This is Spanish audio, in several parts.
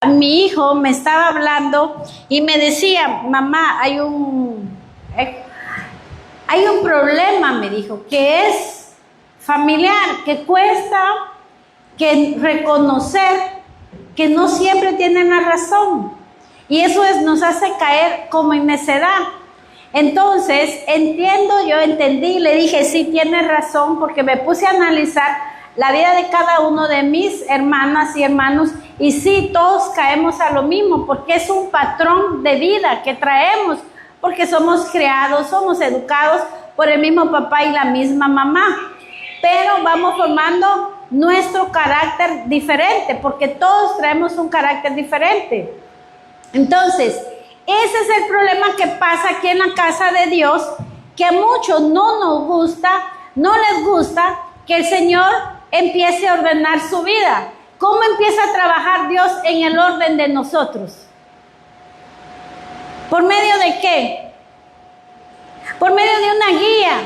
Mi hijo me estaba hablando y me decía, mamá, hay un problema, me dijo, que es familiar, que cuesta que reconocer que no siempre tienen la razón. Y eso nos hace caer como en necedad. Entonces, entendí, le dije, sí, tienes razón, porque me puse a analizar la vida de cada uno de mis hermanas y hermanos, y sí, todos caemos a lo mismo, porque es un patrón de vida que traemos, porque somos criados, somos educados por el mismo papá y la misma mamá, pero vamos formando nuestro carácter diferente, porque todos traemos un carácter diferente. Entonces, ese es el problema que pasa aquí en la casa de Dios, que a muchos no les gusta que el Señor empiece a ordenar su vida. ¿Cómo empieza a trabajar Dios en el orden de nosotros? ¿Por medio de qué? Por medio de una guía.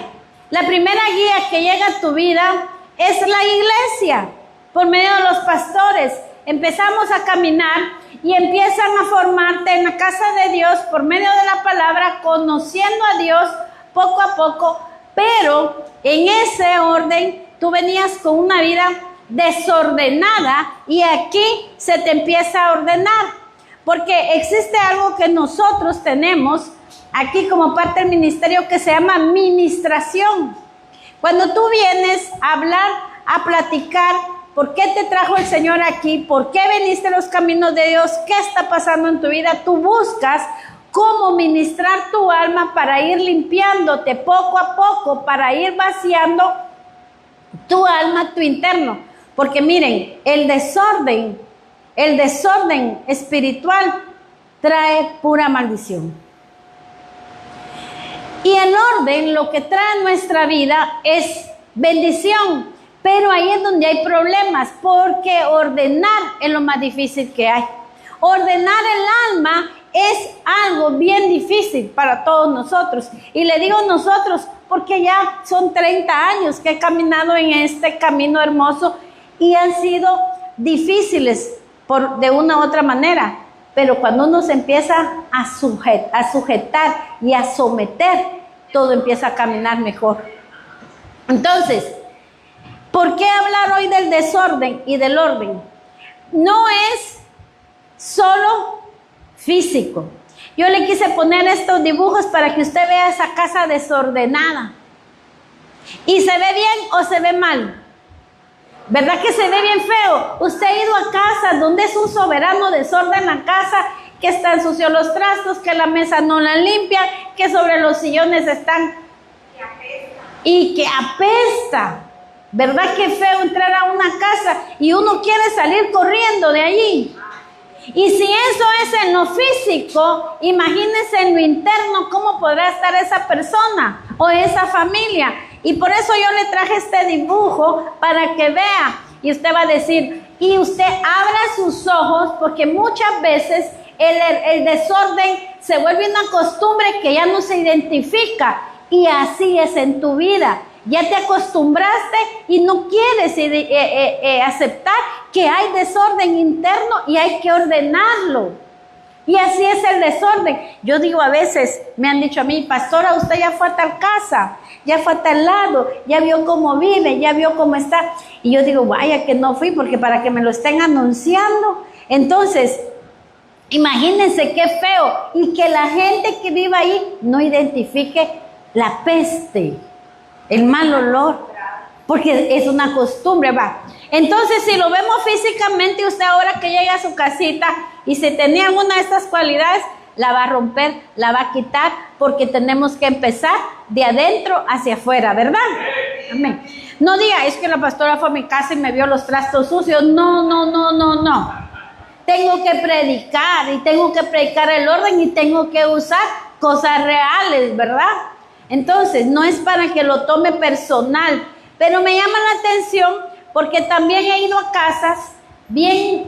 La primera guía que llega a tu vida es la iglesia, por medio de los pastores. Empezamos a caminar y empiezan a formarte en la casa de Dios por medio de la palabra, conociendo a Dios poco a poco, pero en ese orden tú venías con una vida desordenada y aquí se te empieza a ordenar, porque existe algo que nosotros tenemos aquí como parte del ministerio que se llama ministración. Cuando tú vienes a hablar, a platicar, ¿por qué te trajo el Señor aquí? ¿Por qué veniste a los caminos de Dios? ¿Qué está pasando en tu vida? Tú buscas cómo ministrar tu alma para ir limpiándote poco a poco, para ir vaciando tu alma, tu interno. Porque miren, el desorden espiritual trae pura maldición. Y el orden, lo que trae a nuestra vida es bendición. Pero ahí es donde hay problemas, porque ordenar es lo más difícil que hay. Ordenar el alma es algo bien difícil para todos nosotros. Y le digo nosotros porque ya son 30 años que he caminado en este camino hermoso y han sido difíciles de una u otra manera. Pero cuando uno se empieza a sujetar y a someter, todo empieza a caminar mejor. Entonces, ¿por qué hablar hoy del desorden y del orden? No es solo físico. Yo le quise poner estos dibujos para que usted vea esa casa desordenada. ¿Y se ve bien o se ve mal? ¿Verdad que se ve bien feo? Usted ha ido a casa donde es un soberano desorden la casa, que están sucios los trastos, que la mesa no la limpia, que sobre los sillones están y que apesta. ¿Verdad que feo entrar a una casa y uno quiere salir corriendo de allí? Y si eso es en lo físico, imagínense en lo interno cómo podrá estar esa persona o esa familia. Y por eso yo le traje este dibujo para que vea. Y usted va a decir, y usted abra sus ojos, porque muchas veces el desorden se vuelve una costumbre que ya no se identifica. Y así es en tu vida. Ya te acostumbraste y no quieres aceptar que hay desorden interno y hay que ordenarlo. Y así es el desorden. Yo digo a veces, me han dicho a mí, pastora, usted ya fue a tal casa, ya fue a tal lado, ya vio cómo vive, ya vio cómo está. Y yo digo, vaya que no fui, porque para que me lo estén anunciando. Entonces, imagínense qué feo. Y que la gente que vive ahí no identifique la peste, el mal olor, porque es una costumbre, va. Entonces, si lo vemos físicamente, usted ahora que llega a su casita y si tenía alguna de estas cualidades, la va a romper, la va a quitar, porque tenemos que empezar de adentro hacia afuera, ¿verdad? Amén. No diga, es que la pastora fue a mi casa y me vio los trastos sucios. No. Tengo que predicar y tengo que predicar el orden y tengo que usar cosas reales, ¿verdad? Entonces, no es para que lo tome personal, pero me llama la atención porque también he ido a casas bien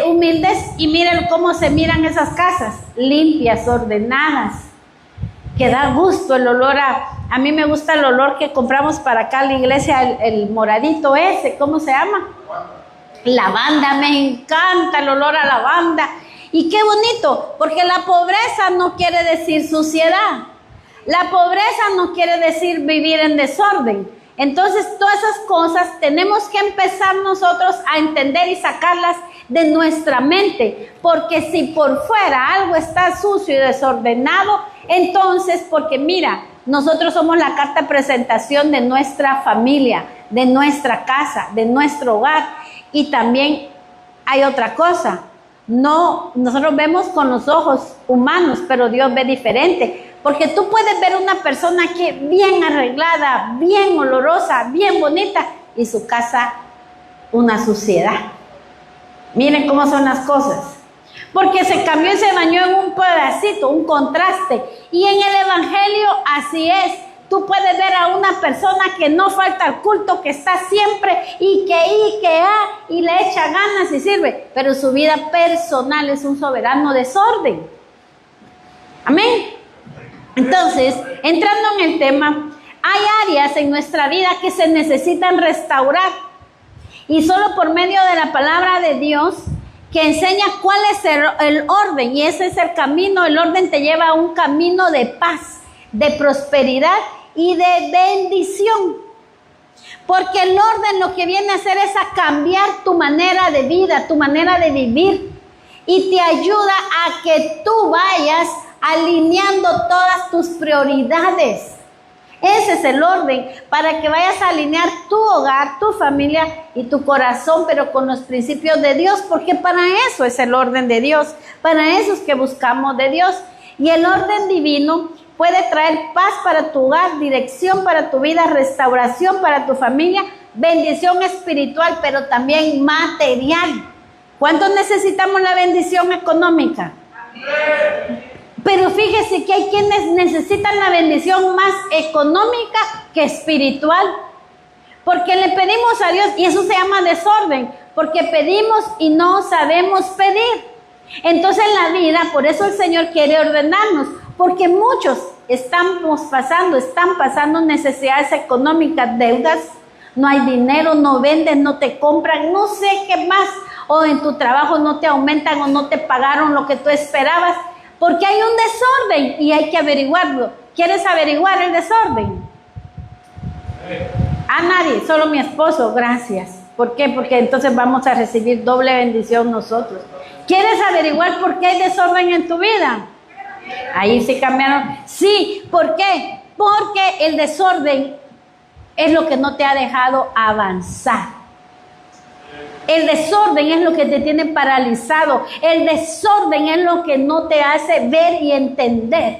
humildes y miren cómo se miran esas casas, limpias, ordenadas, que da gusto el olor a mí me gusta el olor que compramos para acá en la iglesia, el moradito ese, ¿cómo se llama? Lavanda, me encanta el olor a lavanda. Y qué bonito, porque la pobreza no quiere decir suciedad. La pobreza no quiere decir vivir en desorden. Entonces, todas esas cosas tenemos que empezar nosotros a entender y sacarlas de nuestra mente. Porque si por fuera algo está sucio y desordenado, entonces, porque mira, nosotros somos la carta de presentación de nuestra familia, de nuestra casa, de nuestro hogar. Y también hay otra cosa. No, nosotros vemos con los ojos humanos, pero Dios ve diferente. Porque tú puedes ver una persona que bien arreglada, bien olorosa, bien bonita, y su casa una suciedad. Miren cómo son las cosas. Porque se cambió y se bañó en un pedacito, un contraste. Y en el Evangelio así es. Tú puedes ver a una persona que no falta al culto, que está siempre y le echa ganas y sirve. Pero su vida personal es un soberano desorden. Amén. Entonces, entrando en el tema, hay áreas en nuestra vida que se necesitan restaurar. Y solo por medio de la palabra de Dios, que enseña cuál es el orden, y ese es el camino. El orden te lleva a un camino de paz, de prosperidad y de bendición. Porque el orden lo que viene a hacer es a cambiar tu manera de vida, tu manera de vivir, y te ayuda a que tú vayas alineando todas tus prioridades. Ese es el orden, para que vayas a alinear tu hogar, tu familia y tu corazón, pero con los principios de Dios, porque para eso es el orden de Dios, para eso es que buscamos de Dios. Y el orden divino puede traer paz para tu hogar, dirección para tu vida, restauración para tu familia, bendición espiritual, pero también material. ¿Cuántos necesitamos la bendición económica? Pero fíjese que hay quienes necesitan la bendición más económica que espiritual. Porque le pedimos a Dios, y eso se llama desorden, porque pedimos y no sabemos pedir. Entonces en la vida, por eso el Señor quiere ordenarnos, porque muchos están pasando necesidades económicas, deudas, no hay dinero, no venden, no te compran, no sé qué más, o en tu trabajo no te aumentan o no te pagaron lo que tú esperabas, porque hay un desorden y hay que averiguarlo. ¿Quieres averiguar el desorden? A nadie, solo mi esposo, gracias. ¿Por qué? Porque entonces vamos a recibir doble bendición nosotros. ¿Quieres averiguar por qué hay desorden en tu vida? Ahí sí cambiaron. Sí, ¿por qué? Porque el desorden es lo que no te ha dejado avanzar. El desorden es lo que te tiene paralizado. El desorden es lo que no te hace ver y entender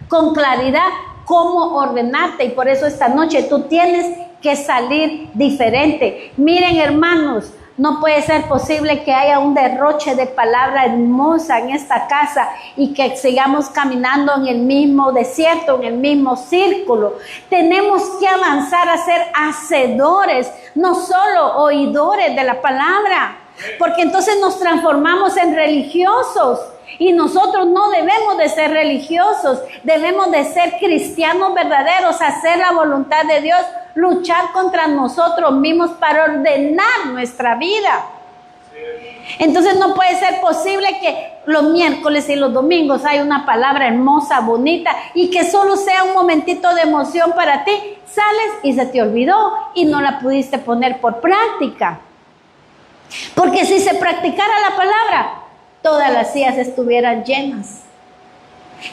con claridad cómo ordenarte. Y por eso esta noche tú tienes que salir diferente. Miren, hermanos, no puede ser posible que haya un derroche de palabra hermosa en esta casa y que sigamos caminando en el mismo desierto, en el mismo círculo. Tenemos que avanzar a ser hacedores, no solo oidores de la palabra, porque entonces nos transformamos en religiosos. Y nosotros no debemos de ser religiosos, debemos de ser cristianos verdaderos, hacer la voluntad de Dios, luchar contra nosotros mismos para ordenar nuestra vida. Entonces no puede ser posible que los miércoles y los domingos hay una palabra hermosa, bonita, y que solo sea un momentito de emoción para ti. Sales y se te olvidó y no la pudiste poner por práctica. Porque si se practicara la palabra, todas las sillas estuvieran llenas.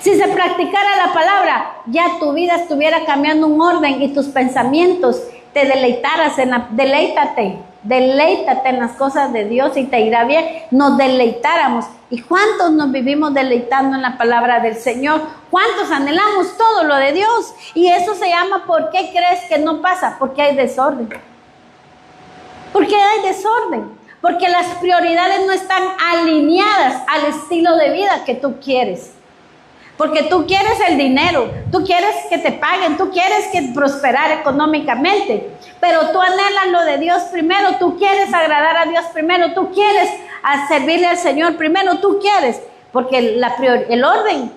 Si se practicara la palabra, ya tu vida estuviera cambiando un orden y tus pensamientos te deleitaras deleítate en las cosas de Dios y te irá bien. Nos deleitáramos. ¿Y cuántos nos vivimos deleitando en la palabra del Señor? ¿Cuántos anhelamos todo lo de Dios? Y eso se llama, ¿por qué crees que no pasa? Porque hay desorden. Porque hay desorden. Porque las prioridades no están alineadas al estilo de vida que tú quieres. Porque tú quieres el dinero, tú quieres que te paguen, tú quieres prosperar económicamente, pero tú anhelas lo de Dios primero, tú quieres agradar a Dios primero, tú quieres servirle al Señor primero, tú quieres, porque el orden.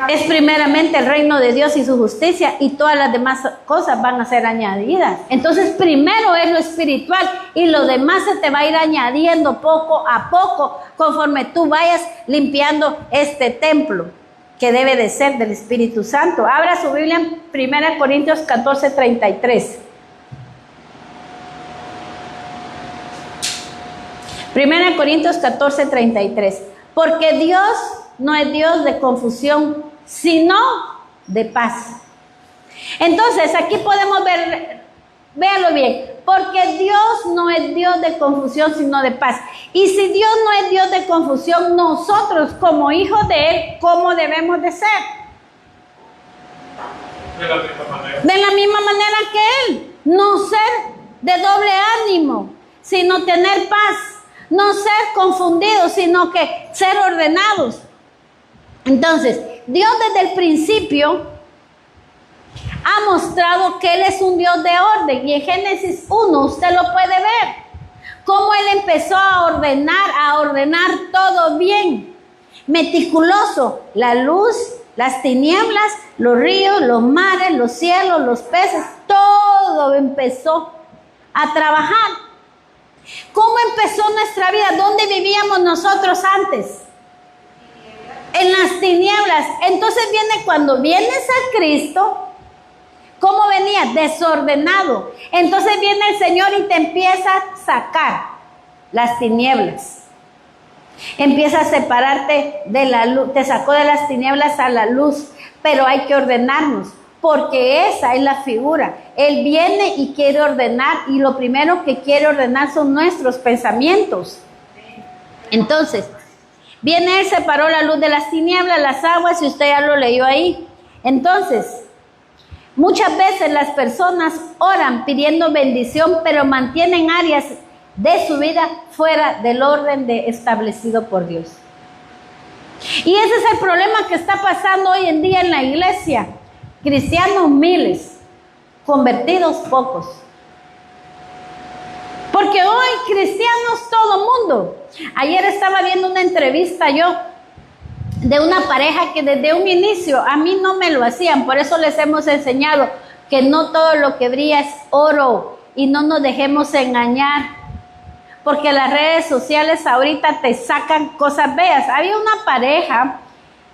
Es primeramente el reino de Dios y su justicia, y todas las demás cosas van a ser añadidas. Entonces primero es lo espiritual y lo demás se te va a ir añadiendo poco a poco conforme tú vayas limpiando este templo que debe de ser del Espíritu Santo. Abra su Biblia en 1 Corintios 14:33. 1 Corintios 14:33. Porque Dios no es Dios de confusión, sino de paz. Entonces, aquí podemos ver, véalo bien, porque Dios no es Dios de confusión, sino de paz. Y si Dios no es Dios de confusión, nosotros como hijos de Él, ¿cómo debemos de ser? De la misma manera. De la misma manera que Él. No ser de doble ánimo, sino tener paz. No ser confundidos, sino que ser ordenados. Entonces, Dios desde el principio ha mostrado que Él es un Dios de orden. Y en Génesis 1 usted lo puede ver. Cómo Él empezó a ordenar todo bien. Meticuloso. La luz, las tinieblas, los ríos, los mares, los cielos, los peces. Todo empezó a trabajar. ¿Cómo empezó nuestra vida? ¿Dónde vivíamos nosotros antes? En las tinieblas. Entonces cuando vienes a Cristo, ¿cómo venía? Desordenado. Entonces viene el Señor y te empieza a sacar las tinieblas. Empieza a separarte de la luz. Te sacó de las tinieblas a la luz. Pero hay que ordenarnos, porque esa es la figura. Él viene y quiere ordenar, y lo primero que quiere ordenar son nuestros pensamientos. Entonces, viene Él, separó la luz de las tinieblas, las aguas, y usted ya lo leyó ahí. Entonces, muchas veces las personas oran pidiendo bendición, pero mantienen áreas de su vida fuera del orden establecido por Dios. Y ese es el problema que está pasando hoy en día en la iglesia. Cristianos miles, convertidos pocos. Porque hoy cristianos todo mundo. Ayer estaba viendo una entrevista yo de una pareja que desde un inicio a mí no me lo hacían. Por eso les hemos enseñado que no todo lo que brilla es oro, y no nos dejemos engañar. Porque las redes sociales ahorita te sacan cosas bellas. Había una pareja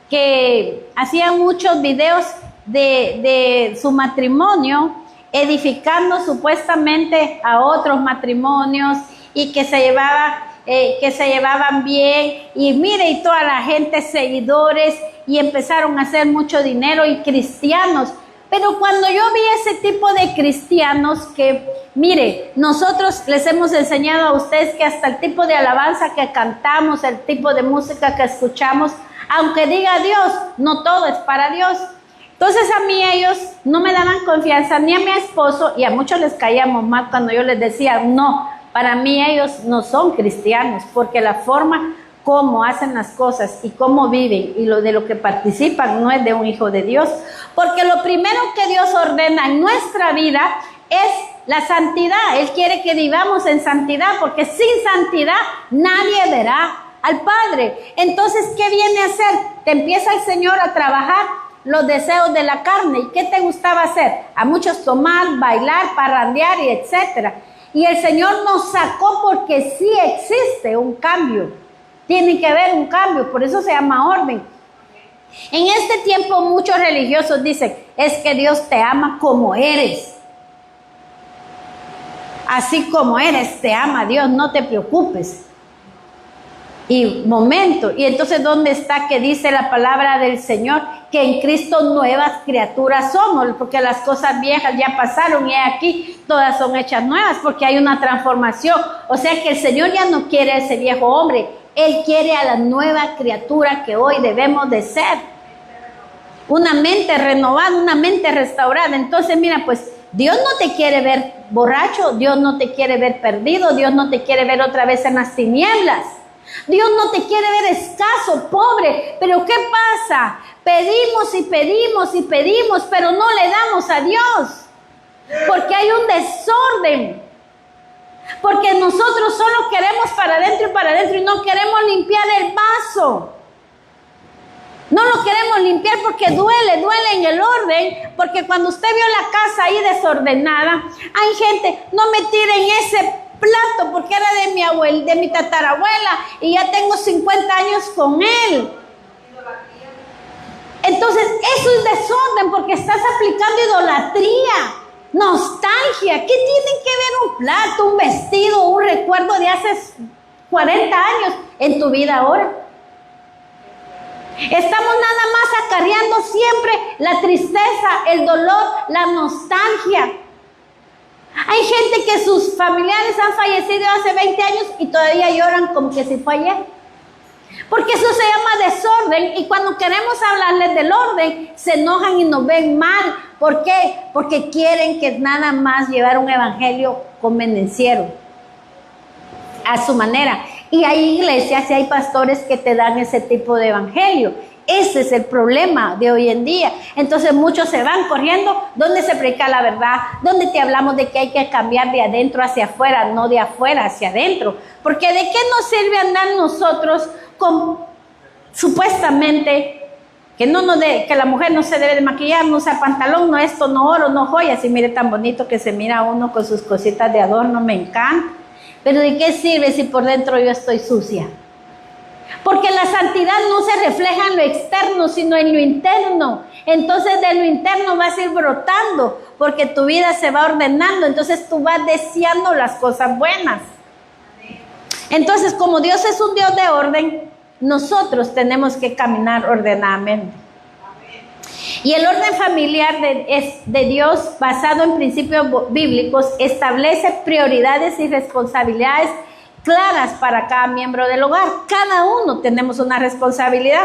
que hacía muchos videos de su matrimonio, edificando supuestamente a otros matrimonios, y que se llevaban bien, y mire, y toda la gente, seguidores, y empezaron a hacer mucho dinero, y cristianos. Pero cuando yo vi ese tipo de cristianos que, mire, nosotros les hemos enseñado a ustedes que hasta el tipo de alabanza que cantamos, el tipo de música que escuchamos, aunque diga Dios, no todo es para Dios. Entonces a mí ellos no me daban confianza, ni a mi esposo, y a muchos les caíamos mal cuando yo les decía, no, para mí ellos no son cristianos, porque la forma como hacen las cosas y cómo viven y de lo que participan no es de un hijo de Dios. Porque lo primero que Dios ordena en nuestra vida es la santidad. Él quiere que vivamos en santidad, porque sin santidad nadie verá al Padre. Entonces, ¿qué viene a hacer? Te empieza el Señor a trabajar los deseos de la carne. ¿Y qué te gustaba hacer? A muchos tomar, bailar, parrandear y etcétera. Y el Señor nos sacó porque sí existe un cambio. Tiene que haber un cambio, por eso se llama orden. En este tiempo muchos religiosos dicen, es que Dios te ama como eres. Así como eres, te ama Dios, no te preocupes. Y momento, y entonces ¿dónde está que dice la palabra del Señor? Que en Cristo nuevas criaturas somos, porque las cosas viejas ya pasaron y aquí todas son hechas nuevas, porque hay una transformación. O sea que el Señor ya no quiere a ese viejo hombre, Él quiere a la nueva criatura que hoy debemos de ser. Una mente renovada, una mente restaurada. Entonces mira, pues Dios no te quiere ver borracho, Dios no te quiere ver perdido, Dios no te quiere ver otra vez en las tinieblas. Dios no te quiere ver escaso, pobre. Pero ¿qué pasa? Pedimos y pedimos y pedimos, pero no le damos a Dios. Porque hay un desorden. Porque nosotros solo queremos para adentro y no queremos limpiar el vaso. No lo queremos limpiar porque duele en el orden, porque cuando usted vio la casa ahí desordenada, hay gente, no me tiren ese plato porque era de mi abuela, de mi tatarabuela, y ya tengo 50 años con él. Entonces, eso es desorden porque estás aplicando idolatría, nostalgia. ¿Qué tiene que ver un plato, un vestido, un recuerdo de hace 40 años en tu vida ahora? Estamos nada más acarreando siempre la tristeza, el dolor, la nostalgia. Hay gente que sus familiares han fallecido hace 20 años y todavía lloran como que si fue ayer. Porque eso se llama desorden, y cuando queremos hablarles del orden, se enojan y nos ven mal. ¿Por qué? Porque quieren que nada más llevar un evangelio convenenciero a su manera. Y hay iglesias y hay pastores que te dan ese tipo de evangelio. Ese es el problema de hoy en día. Entonces muchos se van corriendo donde se predica la verdad, donde te hablamos de que hay que cambiar de adentro hacia afuera, no de afuera hacia adentro. Porque ¿de qué nos sirve andar nosotros con supuestamente que la mujer no se debe de maquillar, no usar pantalón, no esto, no oro, no joyas? Y mire tan bonito que se mira uno con sus cositas de adorno, me encanta. Pero ¿de qué sirve si por dentro yo estoy sucia? Porque la santidad no se refleja en lo externo, sino en lo interno. Entonces de lo interno vas a ir brotando, porque tu vida se va ordenando. Entonces tú vas deseando las cosas buenas. Entonces, como Dios es un Dios de orden, nosotros tenemos que caminar ordenadamente. Y el orden familiar de Dios, basado en principios bíblicos, establece prioridades y responsabilidades claras para cada miembro del hogar. Cada uno tenemos una responsabilidad.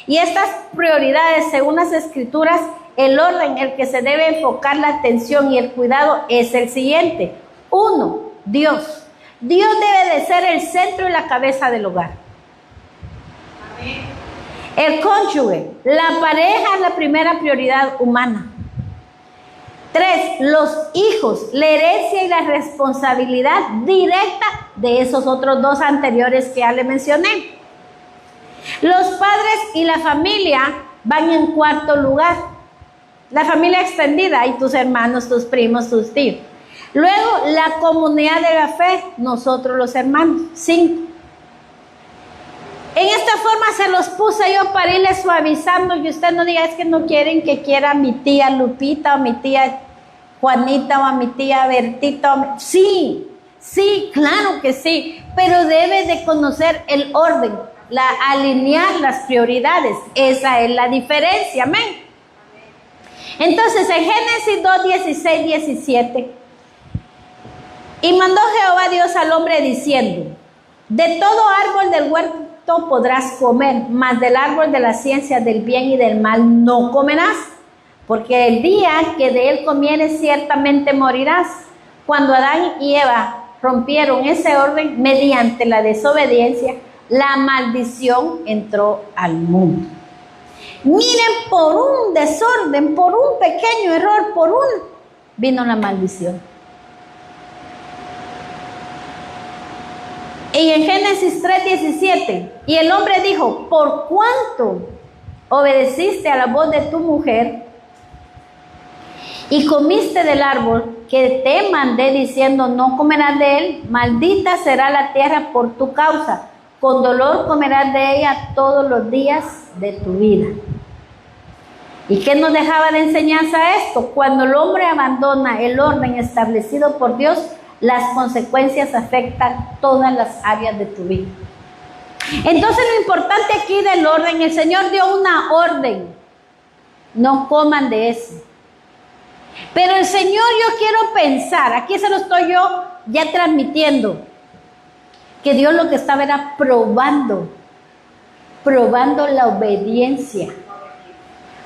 Y estas prioridades, según las Escrituras, el orden en el que se debe enfocar la atención y el cuidado es el siguiente. 1. Dios. Dios debe de ser el centro y la cabeza del hogar. Amén. El cónyuge, la pareja es la primera prioridad humana. 3, los hijos, la herencia y la responsabilidad directa de esos otros 2 anteriores que ya le mencioné. Los padres y la familia van en 4 lugar. La familia extendida y tus hermanos, tus primos, tus tíos. Luego, la comunidad de la fe, nosotros los hermanos, 5. En esta forma se los puse yo para irles suavizando, y usted no diga, es que no quieren que quiera a mi tía Lupita, o a mi tía Juanita, o a mi tía Bertita. Sí, claro que sí, pero debe de conocer el orden, alinear las prioridades. Esa es la diferencia, amén. Entonces, en Génesis 2, 16, 17, y mandó Jehová Dios al hombre diciendo: de todo árbol del huerto podrás comer, mas del árbol de la ciencia del bien y del mal no comerás, porque el día que de él comieres ciertamente morirás. Cuando Adán y Eva rompieron ese orden mediante la desobediencia, la maldición entró al mundo. Miren, por un desorden, por un pequeño error, vino la maldición. Y en Génesis 3:17, y el hombre dijo: por cuanto obedeciste a la voz de tu mujer y comiste del árbol que te mandé diciendo, no comerás de él, maldita será la tierra por tu causa, con dolor comerás de ella todos los días de tu vida. ¿Y qué nos dejaba de enseñanza esto? Cuando el hombre abandona el orden establecido por Dios, las consecuencias afectan todas las áreas de tu vida. Entonces, lo importante aquí del orden, el Señor dio una orden: no coman de eso. Pero el Señor, yo quiero pensar, aquí se lo estoy yo ya transmitiendo, que Dios lo que estaba era probando la obediencia.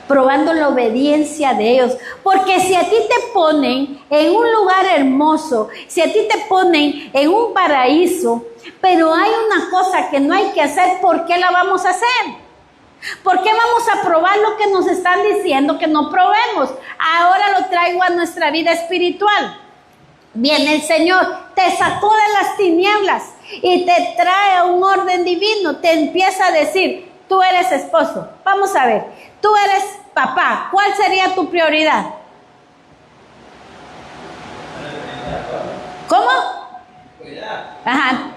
Probando la obediencia de ellos. Porque si a ti te ponen en un lugar hermoso, si a ti te ponen en un paraíso, pero hay una cosa que no hay que hacer, ¿por qué la vamos a hacer? ¿Por qué vamos a probar lo que nos están diciendo que no probemos? Ahora lo traigo a nuestra vida espiritual. Viene el Señor, te sacó de las tinieblas y te trae a un orden divino. Te empieza a decir: tú eres esposo. Vamos a ver, tú eres papá. ¿Cuál sería tu prioridad? ¿Cómo? Ajá.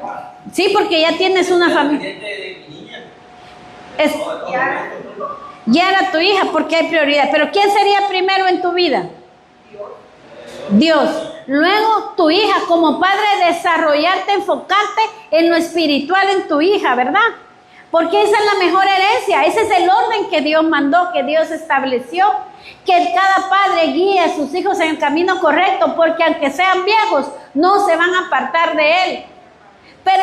Sí, porque ya tienes una familia. Ya era tu hija porque hay prioridad. Pero ¿quién sería primero en tu vida? Dios. Luego tu hija, como padre, desarrollarte, enfocarte en lo espiritual en tu hija, ¿verdad? Porque esa es la mejor herencia, ese es el orden que Dios mandó, que Dios estableció, que cada padre guíe a sus hijos en el camino correcto, porque aunque sean viejos, no se van a apartar de él. Pero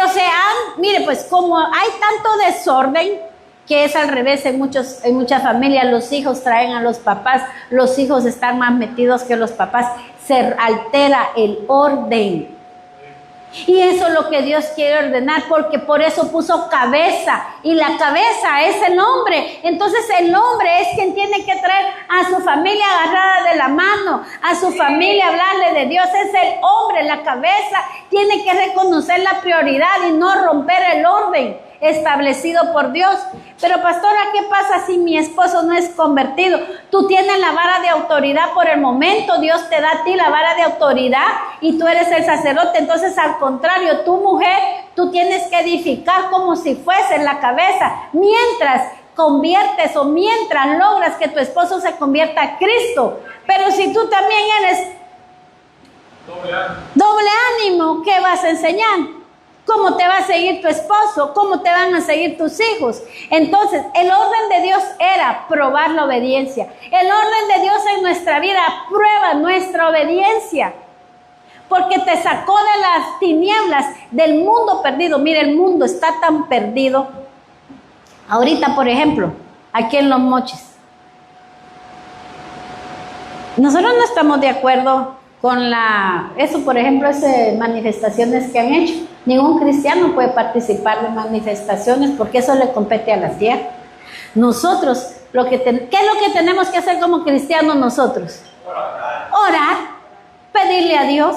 mire, pues como hay tanto desorden, que es al revés en muchas familias, los hijos traen a los papás, los hijos están más metidos que los papás, se altera el orden. Y eso es lo que Dios quiere ordenar, porque por eso puso cabeza, y la cabeza es el hombre. Entonces el hombre es quien tiene que traer a su familia agarrada de la mano, a su familia hablarle de Dios. Es el hombre, la cabeza, tiene que reconocer la prioridad y no romper el orden establecido por Dios. Pero pastora, ¿qué pasa si mi esposo no es convertido? Tú tienes la vara de autoridad por el momento, Dios te da a ti la vara de autoridad y tú eres el sacerdote. Entonces, al contrario, tu mujer, tú tienes que edificar como si fuese la cabeza, mientras conviertes o mientras logras que tu esposo se convierta a Cristo. Pero si tú también eres doble ánimo, ¿qué vas a enseñar? ¿Cómo te va a seguir tu esposo? ¿Cómo te van a seguir tus hijos? Entonces, el orden de Dios era probar la obediencia. El orden de Dios en nuestra vida prueba nuestra obediencia. Porque te sacó de las tinieblas, del mundo perdido. Mire, el mundo está tan perdido. Ahorita, por ejemplo, aquí en Los Mochis. Nosotros no estamos de acuerdo con eso, por ejemplo, esas manifestaciones que han hecho. Ningún cristiano puede participar de manifestaciones porque eso le compete a la tierra. Nosotros, ¿qué es lo que tenemos que hacer como cristianos nosotros? Orar, pedirle a Dios.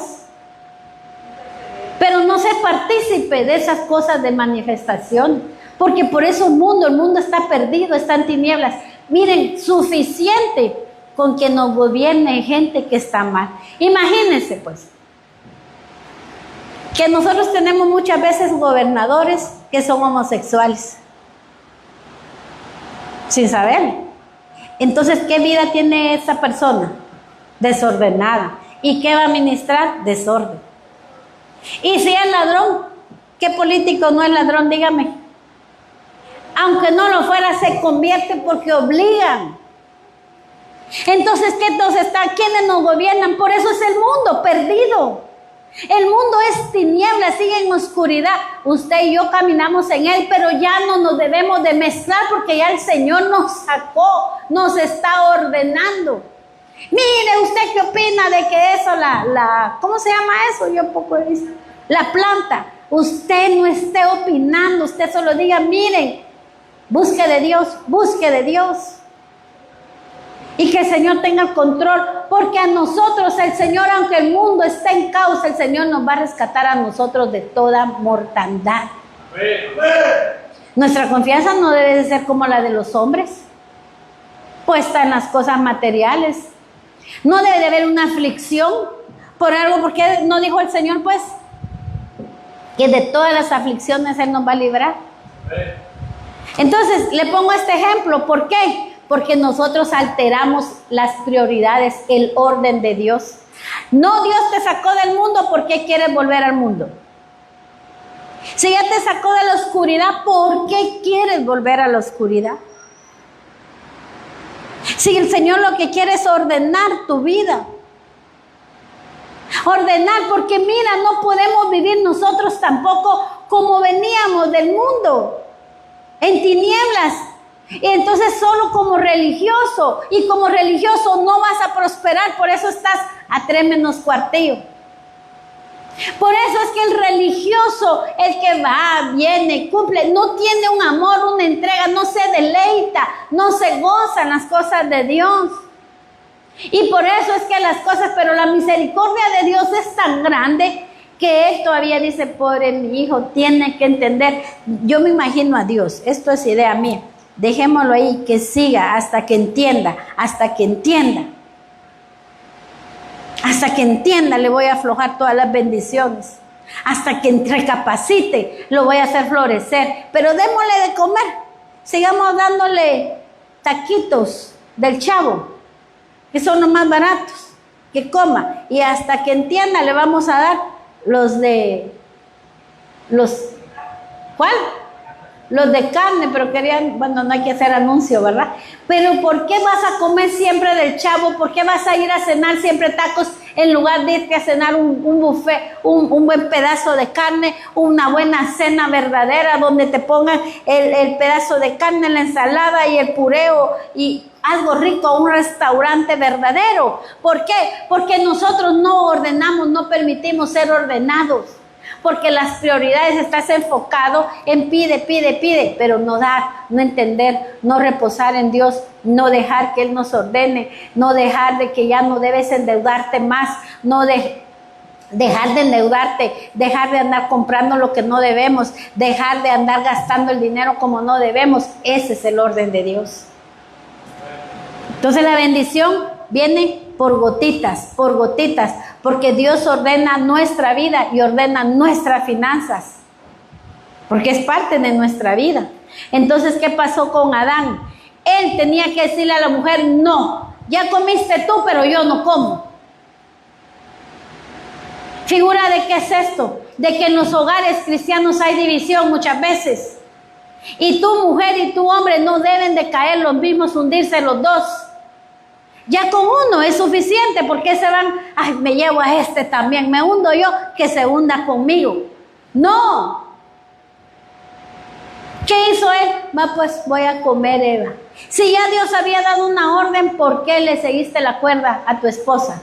Pero no se participe de esas cosas de manifestación, porque por eso el mundo está perdido, está en tinieblas. Miren, suficiente con que nos gobierne gente que está mal. Imagínense pues, que nosotros tenemos muchas veces gobernadores que son homosexuales, sin saber. Entonces, ¿qué vida tiene esa persona? Desordenada. ¿Y qué va a administrar? Desorden. Y si es ladrón, ¿qué político no es ladrón? Dígame. Aunque no lo fuera, se convierte porque obligan. Entonces, ¿quiénes nos gobiernan? Por eso es el mundo perdido. El mundo es tiniebla, sigue en oscuridad. Usted y yo caminamos en él, pero ya no nos debemos de mezclar porque ya el Señor nos sacó, nos está ordenando. Mire, ¿usted qué opina de que eso, ¿cómo se llama eso? Yo poco he visto. La planta. Usted no esté opinando, usted solo diga, miren, busque de Dios, busque de Dios. Y que el Señor tenga el control, porque a nosotros el Señor, aunque el mundo esté en caos, el Señor nos va a rescatar a nosotros de toda mortandad. Nuestra confianza no debe de ser como la de los hombres, puesta en las cosas materiales. No debe de haber una aflicción por algo, porque no dijo el Señor, pues, que de todas las aflicciones Él nos va a librar. Entonces, le pongo este ejemplo, ¿por qué? Porque nosotros alteramos las prioridades, el orden de Dios. No, Dios te sacó del mundo, ¿por qué quieres volver al mundo? Si ya te sacó de la oscuridad, ¿por qué quieres volver a la oscuridad? Si el Señor lo que quiere es ordenar tu vida. Ordenar, porque mira, no podemos vivir nosotros tampoco como veníamos del mundo, en tinieblas. Y entonces solo como religioso, y como religioso no vas a prosperar, por eso estás a 3 menos cuartillo. Por eso es que el religioso, el que va, viene, cumple, no tiene un amor, una entrega, no se deleita, no se goza en las cosas de Dios. Y por eso es que las cosas, pero la misericordia de Dios es tan grande que Él todavía dice, pobre mi hijo, tiene que entender. Yo me imagino a Dios, esto es idea mía. Dejémoslo ahí, que siga hasta que entienda, hasta que entienda. Hasta que entienda, le voy a aflojar todas las bendiciones. Hasta que recapacite, lo voy a hacer florecer. Pero démosle de comer. Sigamos dándole taquitos del Chavo, que son los más baratos, que coma. Y hasta que entienda, le vamos a dar ¿cuál? Los de carne, pero querían, bueno, no hay que hacer anuncio, ¿verdad? Pero ¿por qué vas a comer siempre del Chavo? ¿Por qué vas a ir a cenar siempre tacos en lugar de irte a cenar un buffet, un buen pedazo de carne, una buena cena verdadera donde te pongan el pedazo de carne, la ensalada y el pureo y algo rico, un restaurante verdadero? ¿Por qué? Porque nosotros no ordenamos, no permitimos ser ordenados. Porque las prioridades estás enfocado en pide, pero no dar, no entender, no reposar en Dios, no dejar que Él nos ordene, no dejar de que ya no debes endeudarte más, no dejar de endeudarte, dejar de andar comprando lo que no debemos, dejar de andar gastando el dinero como no debemos. Ese es el orden de Dios. Entonces la bendición viene por gotitas, porque Dios ordena nuestra vida y ordena nuestras finanzas, porque es parte de nuestra vida. Entonces, ¿qué pasó con Adán? Él tenía que decirle a la mujer, no, ya comiste tú, pero yo no como. ¿Figura de qué es esto? De que en los hogares cristianos hay división muchas veces. Y tu mujer y tu hombre no deben de caer los mismos, hundirse los dos. Ya con uno es suficiente, porque se van, ay, me llevo a este también, me hundo yo, que se hunda conmigo. No. ¿Qué hizo él? Va, pues voy a comer, Eva. Si ya Dios había dado una orden, ¿por qué le seguiste la cuerda a tu esposa?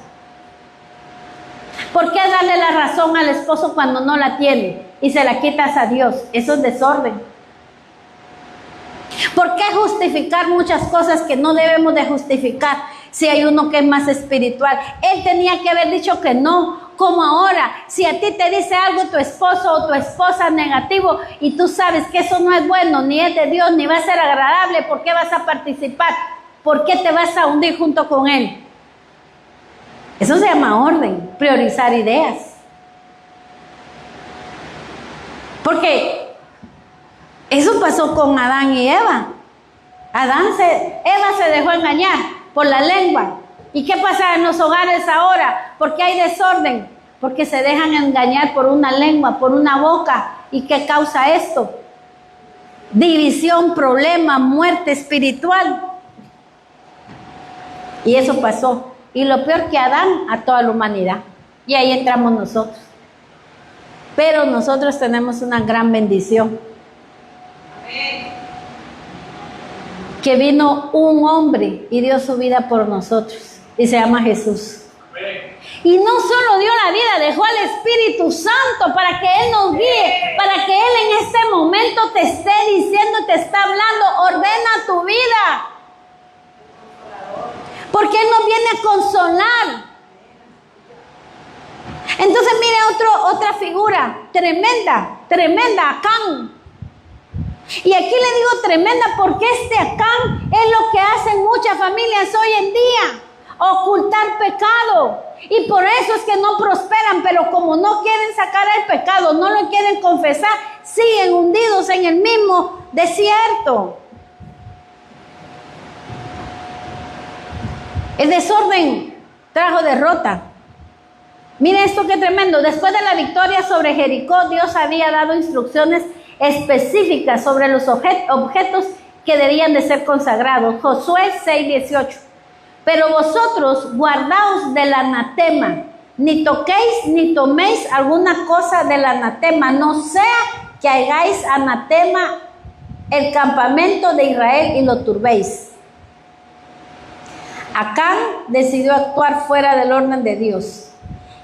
¿Por qué darle la razón al esposo cuando no la tiene y se la quitas a Dios? Eso es desorden. ¿Por qué justificar muchas cosas que no debemos de justificar si hay uno que es más espiritual? Él tenía que haber dicho que no, como ahora. Si a ti te dice algo tu esposo o tu esposa negativo y tú sabes que eso no es bueno, ni es de Dios, ni va a ser agradable, ¿por qué vas a participar? ¿Por qué te vas a hundir junto con él? Eso se llama orden, priorizar ideas. Porque eso pasó con Adán y Eva. Eva se dejó engañar por la lengua. ¿Y qué pasa en los hogares ahora? ¿Por qué hay desorden? Porque se dejan engañar por una lengua, por una boca. ¿Y qué causa esto? División, problema, muerte espiritual. Y eso pasó. Y lo peor que Adán, a toda la humanidad. Y ahí entramos nosotros. Pero nosotros tenemos una gran bendición. Que vino un hombre y dio su vida por nosotros, y se llama Jesús. Y no solo dio la vida, dejó al Espíritu Santo para que Él nos guíe, para que Él en este momento te esté diciendo, te está hablando, ordena tu vida, porque Él nos viene a consolar. Entonces mire otra figura tremenda, Acán. Y aquí le digo tremenda porque Acán es lo que hacen muchas familias hoy en día, ocultar pecado. Y por eso es que no prosperan, pero como no quieren sacar el pecado, no lo quieren confesar, siguen hundidos en el mismo desierto. El desorden trajo derrota. Mire esto que tremendo. Después de la victoria sobre Jericó, Dios había dado instrucciones específicas sobre los objetos que debían de ser consagrados. Josué 6:18. Pero vosotros guardaos del anatema, ni toquéis ni toméis alguna cosa del anatema, no sea que hagáis anatema el campamento de Israel y lo turbéis. Acán decidió actuar fuera del orden de Dios.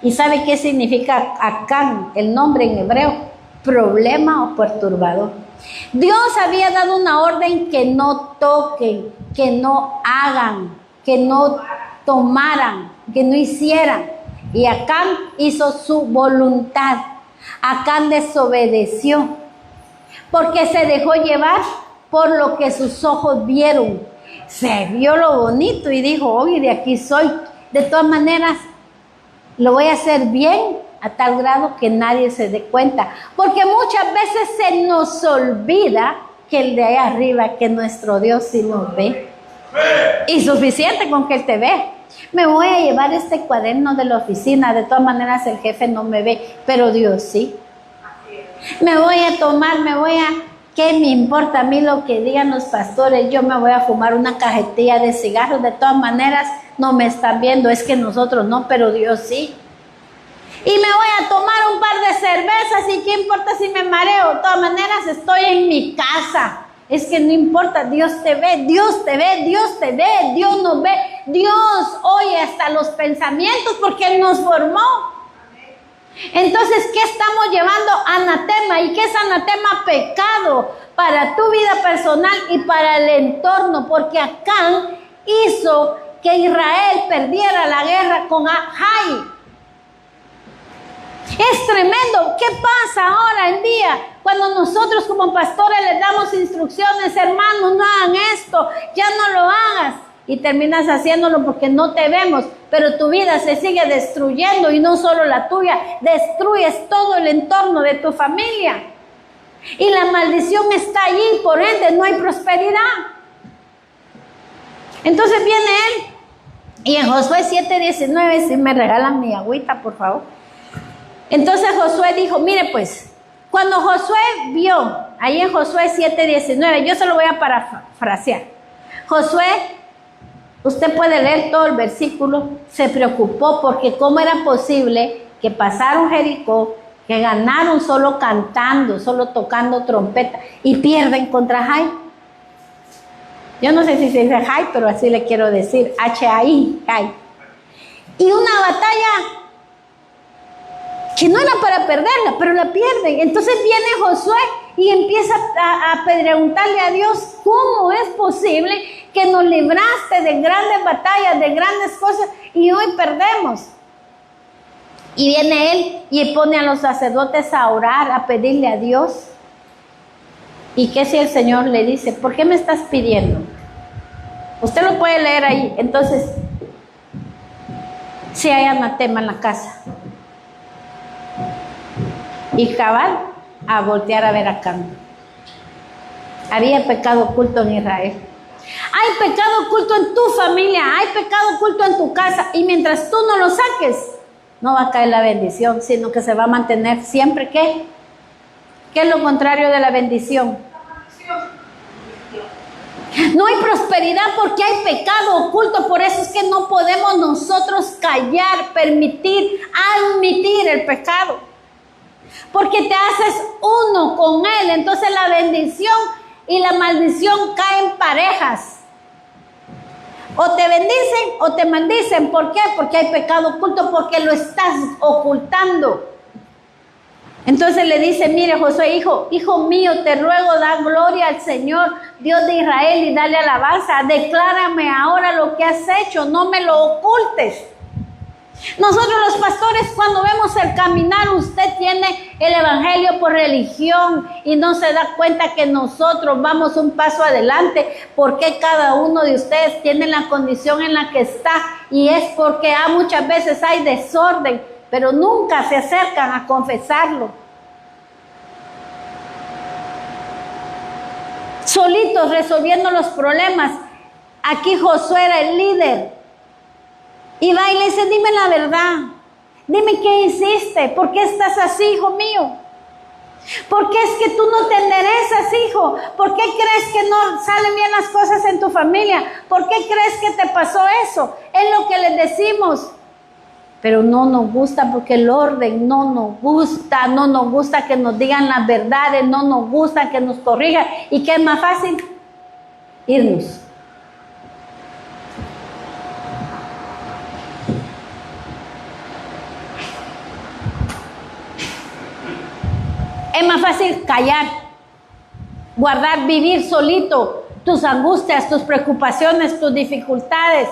¿Y sabe qué significa Acán, el nombre en hebreo? Problema o perturbador. Dios había dado una orden que no toquen, que no hagan, que no tomaran, que no hicieran. Y Acán hizo su voluntad. Acán desobedeció porque se dejó llevar por lo que sus ojos vieron. Se vio lo bonito y dijo, oye, de aquí soy. De todas maneras, lo voy a hacer bien a tal grado que nadie se dé cuenta. Porque muchas veces se nos olvida que el de ahí arriba, que nuestro Dios sí nos ve. Y suficiente con que Él te ve. Me voy a llevar este cuaderno de la oficina, de todas maneras el jefe no me ve, pero Dios sí. Me voy a tomar, ¿qué me importa a mí lo que digan los pastores? Yo me voy a fumar una cajetilla de cigarros, de todas maneras no me están viendo, es que nosotros no, pero Dios sí. Y me voy a tomar un par de cervezas y ¿qué importa si me mareo? De todas maneras estoy en mi casa. Es que no importa, Dios te ve, Dios te ve, Dios te ve, Dios nos ve. Dios oye hasta los pensamientos porque Él nos formó. Entonces, ¿qué estamos llevando? Anatema. ¿Y qué es anatema? Pecado para tu vida personal y para el entorno, porque Acán hizo que Israel perdiera la guerra con Jai. Es tremendo. ¿Qué pasa ahora en día cuando nosotros como pastores les damos instrucciones? Hermanos, no hagan esto, ya no lo hagas. Y terminas haciéndolo porque no te vemos, pero tu vida se sigue destruyendo y no solo la tuya, destruyes todo el entorno de tu familia. Y la maldición está allí, por ende no hay prosperidad. Entonces viene él y en Josué 7:19, si me regalan mi agüita, por favor. Entonces Josué dijo, mire pues, cuando Josué vio, ahí en Josué 7:19, yo se lo voy a parafrasear. Josué, usted puede leer todo el versículo, se preocupó porque cómo era posible que pasaron Jericó, que ganaron solo cantando, solo tocando trompeta y pierden contra Jai. Yo no sé si se dice Jai, pero así le quiero decir, H-A-I, Jai. Y una batalla que no era para perderla, pero la pierden. Entonces viene Josué y empieza a preguntarle a Dios, ¿cómo es posible que nos libraste de grandes batallas, de grandes cosas, y hoy perdemos? Y viene él y pone a los sacerdotes a orar, a pedirle a Dios. ¿Y qué si el Señor le dice, ¿por qué me estás pidiendo? Usted lo puede leer ahí. Entonces, si hay anatema en la casa. Y cabal, a voltear a ver a Acán. Había pecado oculto en Israel. Hay pecado oculto en tu familia, hay pecado oculto en tu casa, y mientras tú no lo saques, no va a caer la bendición, sino que se va a mantener siempre. ¿Qué? ¿Qué es lo contrario de la bendición? No hay prosperidad porque hay pecado oculto. Por eso es que no podemos nosotros callar, permitir, admitir el pecado, porque te haces uno con él. Entonces la bendición y la maldición caen parejas. O te bendicen o te maldicen. ¿Por qué? Porque hay pecado oculto, porque lo estás ocultando. Entonces le dice, mire Josué, hijo mío, te ruego, da gloria al Señor, Dios de Israel, y dale alabanza. Declárame ahora lo que has hecho, no me lo ocultes. Nosotros los pastores, cuando vemos el caminar, usted tiene el evangelio por religión y no se da cuenta que nosotros vamos un paso adelante, porque cada uno de ustedes tiene la condición en la que está, y es porque muchas veces hay desorden, pero nunca se acercan a confesarlo. Solitos resolviendo los problemas. Aquí Josué era el líder. Y va y le dice, dime la verdad, dime qué hiciste, ¿por qué estás así, hijo mío? ¿Por qué es que tú no te enderezas, hijo? ¿Por qué crees que no salen bien las cosas en tu familia? ¿Por qué crees que te pasó eso? Es lo que les decimos. Pero no nos gusta, porque el orden no nos gusta que nos digan las verdades, no nos gusta que nos corrijan. ¿Y qué es más fácil? Irnos. Es más fácil callar, guardar, vivir solito tus angustias, tus preocupaciones, tus dificultades.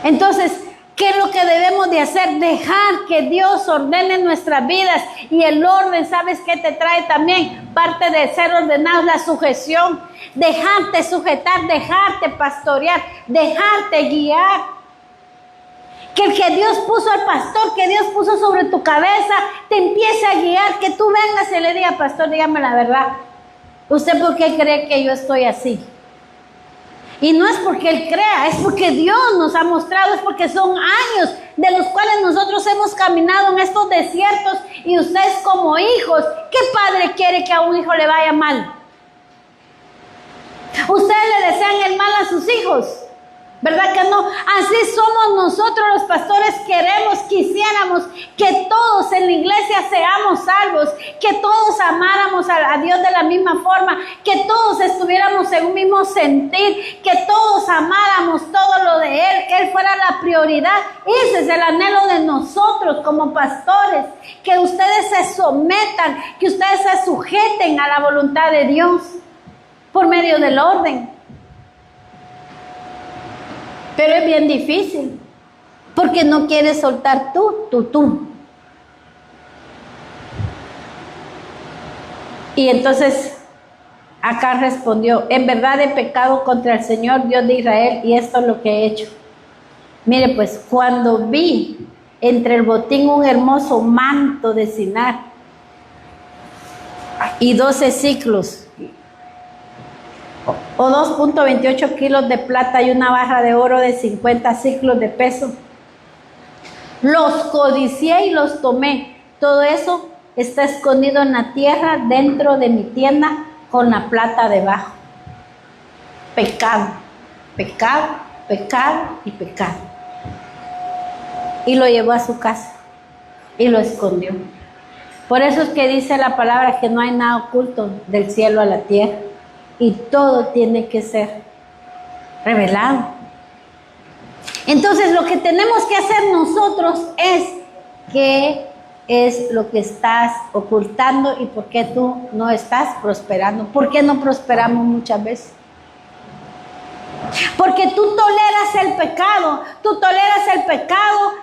Entonces, ¿Qué es lo que debemos de hacer? Dejar que Dios ordene nuestras vidas. Y el orden, ¿sabes qué te trae también? Parte de ser ordenado, la sujeción. Dejarte sujetar, dejarte pastorear, dejarte guiar. Que el que Dios puso al pastor, que Dios puso sobre tu cabeza, te empiece a guiar. Que tú vengas y le digas, pastor, dígame la verdad. ¿Usted por qué cree que yo estoy así? Y no es porque Él crea, es porque Dios nos ha mostrado, es porque son años de los cuales nosotros hemos caminado en estos desiertos y ustedes como hijos, ¿qué padre quiere que a un hijo le vaya mal? Ustedes le desean el mal a sus hijos, ¿verdad que no? Así somos nosotros los pastores, quisiéramos que todos en la iglesia seamos salvos, que todos amáramos a Dios de la misma forma, que todos estuviéramos en un mismo sentir, que todos amáramos todo lo de Él, que Él fuera la prioridad. Ese es el anhelo de nosotros como pastores, que ustedes se sometan, que ustedes se sujeten a la voluntad de Dios por medio del orden. Pero es bien difícil, porque no quieres soltar tú. Y entonces acá respondió, en verdad he pecado contra el Señor Dios de Israel y esto es lo que he hecho. Mire pues, cuando vi entre el botín un hermoso manto de Sinar y 12 ciclos, o 2.28 kilos de plata y una barra de oro de 50 ciclos de peso. Los codicié y los tomé. Todo eso está escondido en la tierra dentro de mi tienda con la plata debajo. Pecado, pecado, pecado y pecado. Y lo llevó a su casa y lo escondió. Por eso es que dice la palabra que no hay nada oculto del cielo a la tierra. Y todo tiene que ser revelado. Entonces lo que tenemos que hacer nosotros es qué es lo que estás ocultando y por qué tú no estás prosperando. ¿Por qué no prosperamos muchas veces? Porque tú toleras el pecado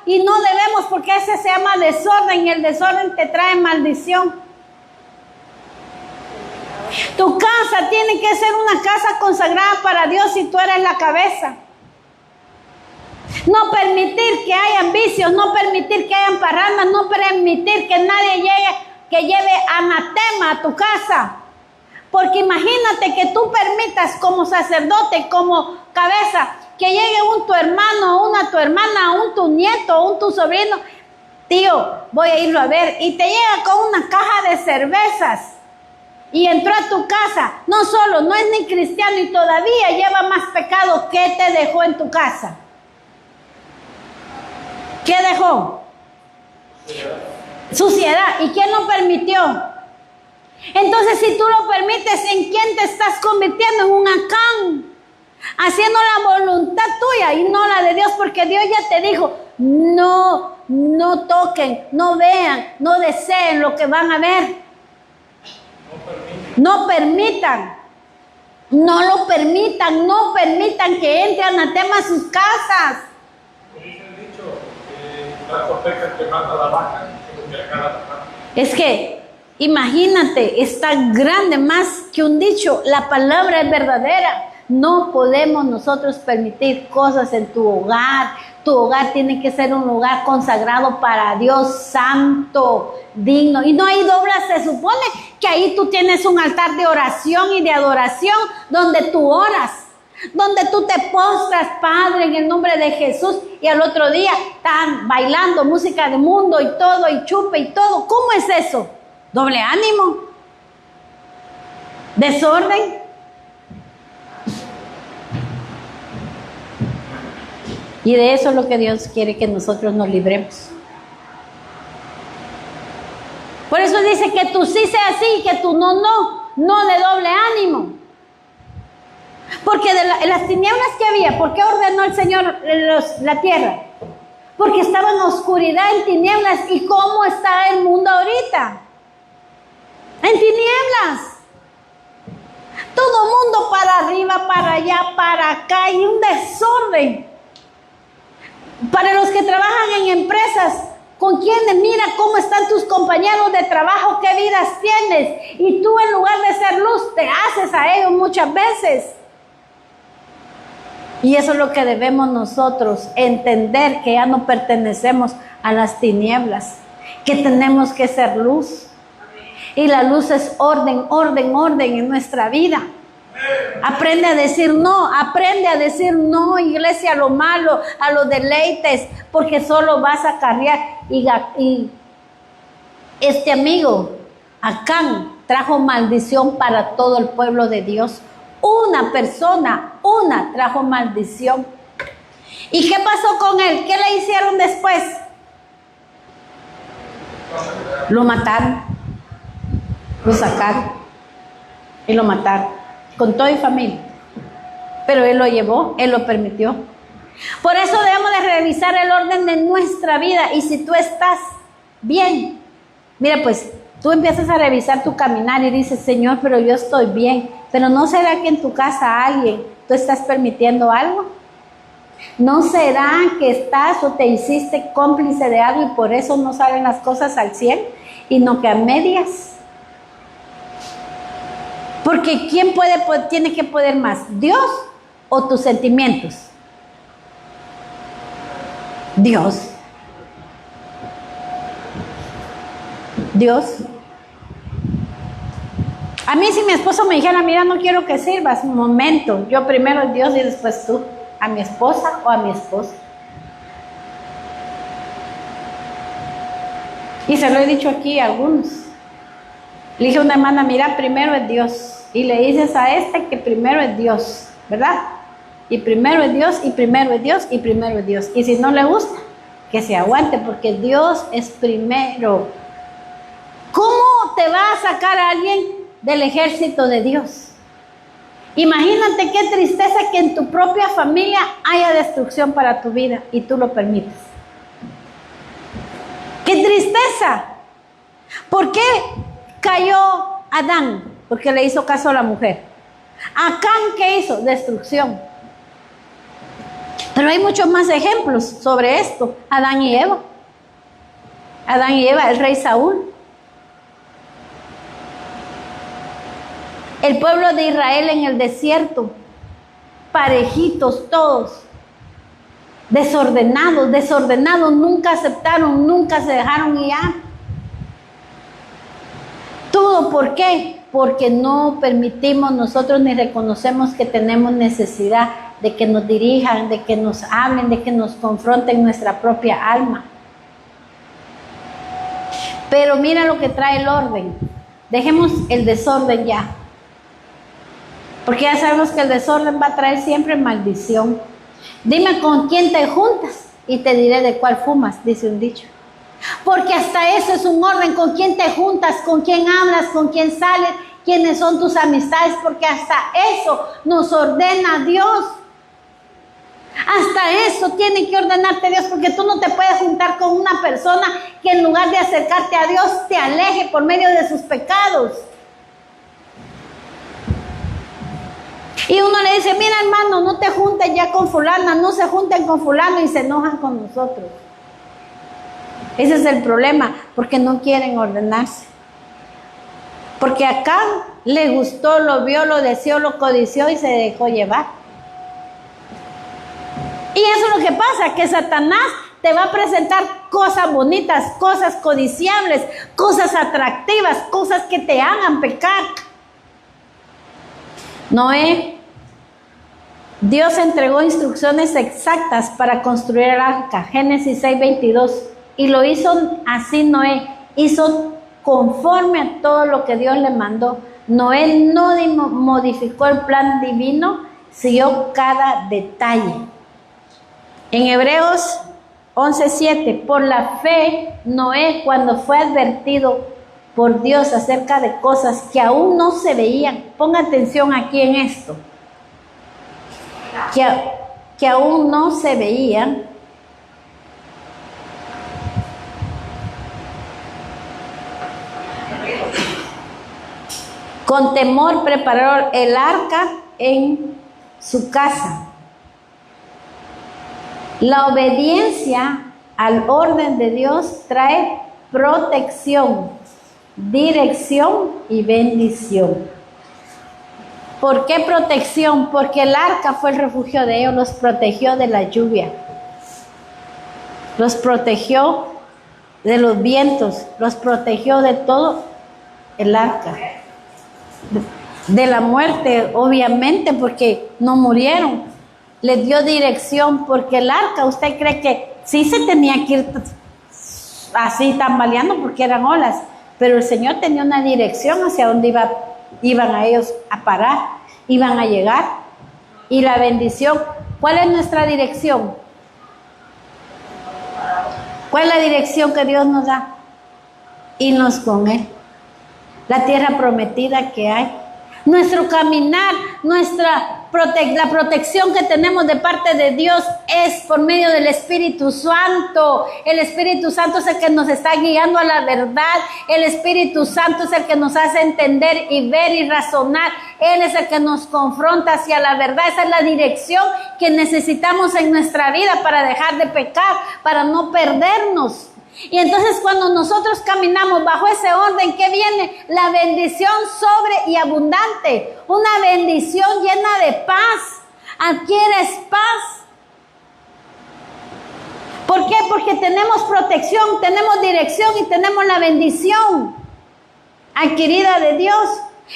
y no debemos, porque ese se llama desorden y el desorden te trae maldición. Tu casa tiene que ser una casa consagrada para Dios y tú eres la cabeza. No permitir que hayan vicios, no permitir que hayan parrandas, no permitir que nadie lleve anatema a tu casa. Porque imagínate que tú permitas como sacerdote, como cabeza, que llegue tu hermano, tu hermana, tu nieto, tu sobrino. Tío, voy a irlo a ver. Y te llega con una caja de cervezas. Y entró a tu casa, no es ni cristiano y todavía lleva más pecado. ¿Qué te dejó en tu casa? ¿Qué dejó? Suciedad. ¿Y quién lo permitió? Entonces, si tú lo permites, ¿en quién te estás convirtiendo? En un Acán, haciendo la voluntad tuya y no la de Dios, porque Dios ya te dijo, no toquen, no vean, no deseen lo que van a ver. No permitan que entre anatema a sus casas. Dice el dicho, tanto peca que mata la vaca, es que, imagínate, es tan grande más que un dicho, la palabra es verdadera. No podemos nosotros permitir cosas en tu hogar. Tu hogar tiene que ser un lugar consagrado para Dios, santo, digno. Y no hay doblas, se supone que ahí tú tienes un altar de oración y de adoración donde tú oras, donde tú te postras, Padre, en el nombre de Jesús. Y al otro día están bailando música de mundo y todo, y chupe y todo. ¿Cómo es eso? Doble ánimo, desorden. Y de eso es lo que Dios quiere que nosotros nos libremos. Por eso dice que tú sí sea sí y que tú no de doble ánimo. Porque de las tinieblas que había, ¿por qué ordenó el Señor la tierra? Porque estaba en oscuridad, en tinieblas. ¿Y cómo está el mundo ahorita? En tinieblas. Todo mundo para arriba, para allá, para acá, y un desorden. Para los que trabajan en empresas, ¿con quiénes? Mira cómo están tus compañeros de trabajo, qué vidas tienes. Y tú, en lugar de ser luz, te haces a ellos muchas veces. Y eso es lo que debemos nosotros entender, que ya no pertenecemos a las tinieblas, que tenemos que ser luz. Y la luz es orden, orden, orden en nuestra vida. Aprende a decir no, iglesia, a lo malo, a los deleites, porque solo vas a cargar. Y este amigo, Acán, trajo maldición para todo el pueblo de Dios. Una persona, trajo maldición. ¿Y qué pasó con él? ¿Qué le hicieron después? Lo mataron, lo sacaron y lo mataron, con toda y familia. Pero él lo llevó, él lo permitió. Por eso debemos de revisar el orden de nuestra vida. Y si tú estás bien, mira, pues tú empiezas a revisar tu caminar y dices, Señor, pero yo estoy bien. Pero ¿no será que en tu casa alguien, tú estás permitiendo algo? ¿No será que estás o te hiciste cómplice de algo y por eso no salen las cosas al 100 y no que a medias? Porque ¿quién tiene que poder más? ¿Dios o tus sentimientos? Dios. Dios. A mí, si mi esposo me dijera, mira, no quiero que sirvas, un momento, yo primero Dios y después tú, a mi esposa o a mi esposo. Y se lo he dicho aquí a algunos. Le dije a una hermana, mira, primero es Dios. Y le dices a este que primero es Dios, ¿verdad? Y primero es Dios, y primero es Dios, y primero es Dios. Y si no le gusta, que se aguante, porque Dios es primero. ¿Cómo te va a sacar a alguien del ejército de Dios? Imagínate qué tristeza que en tu propia familia haya destrucción para tu vida y tú lo permites. ¡Qué tristeza! ¿Por qué cayó Adán? Porque le hizo caso a la mujer. Acán, ¿qué hizo? Destrucción. Pero hay muchos más ejemplos sobre esto. Adán y Eva. Adán y Eva, el rey Saúl. El pueblo de Israel en el desierto, parejitos todos, desordenados, nunca aceptaron, nunca se dejaron guiar. ¿Todo por qué? Porque no permitimos nosotros ni reconocemos que tenemos necesidad de que nos dirijan, de que nos hablen, de que nos confronten nuestra propia alma. Pero mira lo que trae el orden. Dejemos el desorden ya. Porque ya sabemos que el desorden va a traer siempre maldición. Dime con quién te juntas y te diré de cuál fumas, dice un dicho. Porque hasta eso es un orden, con quién te juntas, con quién hablas, con quién sales, quiénes son tus amistades, porque hasta eso nos ordena Dios. Hasta eso tiene que ordenarte Dios, porque tú no te puedes juntar con una persona que en lugar de acercarte a Dios te aleje por medio de sus pecados. Y uno le dice, mira hermano, no te juntes ya con fulana, no se junten con fulano, y se enojan con nosotros. Ese es el problema, porque no quieren ordenarse. Porque acá le gustó, lo vio, lo deseó, lo codició y se dejó llevar. Y eso es lo que pasa, que Satanás te va a presentar cosas bonitas, cosas codiciables, cosas atractivas, cosas que te hagan pecar. Noé, Dios entregó instrucciones exactas para construir el arca, Génesis 6:22, y lo hizo así. Noé hizo conforme a todo lo que Dios le mandó. Noé no modificó el plan divino, siguió cada detalle. En Hebreos 11:7, por la fe, Noé, cuando fue advertido por Dios acerca de cosas que aún no se veían, ponga atención aquí en esto, que aún no se veían, con temor preparó el arca en su casa. La obediencia al orden de Dios trae protección, dirección y bendición. ¿Por qué protección? Porque el arca fue el refugio de ellos, los protegió de la lluvia, los protegió de los vientos, los protegió de todo el arca. De la muerte, obviamente, porque no murieron. Les dio dirección, porque el arca, usted cree que sí se tenía que ir así tambaleando porque eran olas, pero el Señor tenía una dirección hacia donde iban a ellos a parar, iban a llegar. Y la bendición, ¿cuál es nuestra dirección? ¿Cuál es la dirección que Dios nos da? Irnos con Él. La tierra prometida que hay. Nuestro caminar, la protección que tenemos de parte de Dios es por medio del Espíritu Santo. El Espíritu Santo es el que nos está guiando a la verdad. El Espíritu Santo es el que nos hace entender y ver y razonar. Él es el que nos confronta hacia la verdad. Esa es la dirección que necesitamos en nuestra vida para dejar de pecar, para no perdernos. Y entonces cuando nosotros caminamos bajo ese orden, ¿qué viene? La bendición sobre y abundante. Una bendición llena de paz. Adquieres paz. ¿Por qué? Porque tenemos protección, tenemos dirección y tenemos la bendición adquirida de Dios.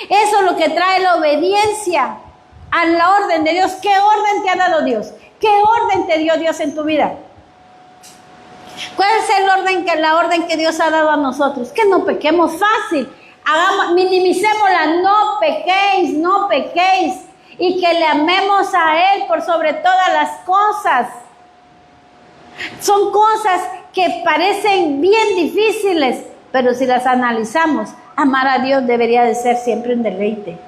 Eso es lo que trae la obediencia a la orden de Dios. ¿Qué orden te ha dado Dios? ¿Qué orden te dio Dios en tu vida? ¿Cuál es la orden que Dios ha dado a nosotros? Que no pequemos fácil. Minimicémosla, no pequéis, no pequéis. Y que le amemos a Él por sobre todas las cosas. Son cosas que parecen bien difíciles, pero si las analizamos, amar a Dios debería de ser siempre un deleite.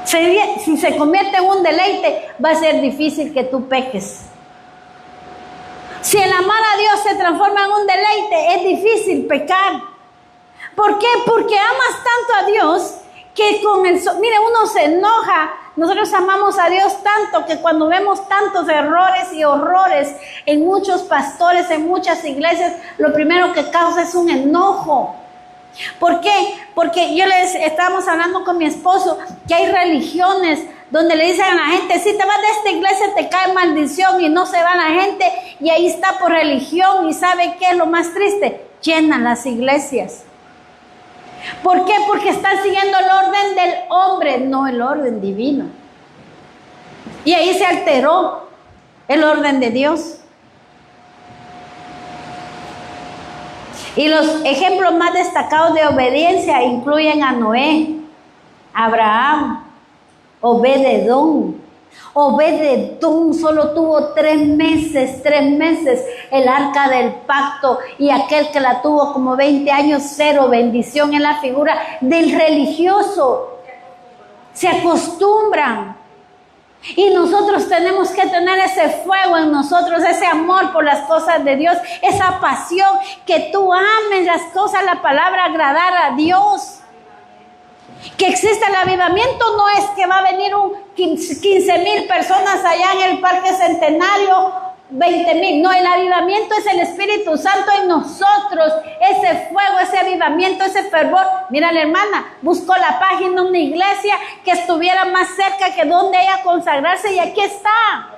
Si se convierte en un deleite, va a ser difícil que tú peques. Si el amar a Dios se transforma en un deleite, es difícil pecar. ¿Por qué? Porque amas tanto a Dios que mire, uno se enoja. Nosotros amamos a Dios tanto que cuando vemos tantos errores y horrores en muchos pastores, en muchas iglesias, lo primero que causa es un enojo. ¿Por qué? Porque estábamos hablando con mi esposo que hay religiones donde le dicen a la gente, si te vas de esta iglesia te cae maldición, y no se va la gente, y ahí está por religión. ¿Y sabe qué es lo más triste? Llenan las iglesias. ¿Por qué? Porque están siguiendo el orden del hombre, no el orden divino. Y ahí se alteró el orden de Dios. Y los ejemplos más destacados de obediencia incluyen a Noé, Abraham, Obed-Edom. Obed-Edom solo tuvo 3 meses, el arca del pacto, y aquel que la tuvo como 20 años, 0 bendición. En la figura del religioso. Se acostumbran. Y nosotros tenemos que tener ese fuego en nosotros, ese amor por las cosas de Dios, esa pasión, que tú ames las cosas, la palabra, agradar a Dios. Que exista el avivamiento no es que va a venir 15,000 personas allá en el Parque Centenario, 20,000. No, el avivamiento es el Espíritu Santo en nosotros, ese fuego, ese avivamiento, ese fervor. Mira, la hermana buscó la página de una iglesia que estuviera más cerca que donde ella consagrarse, y aquí está.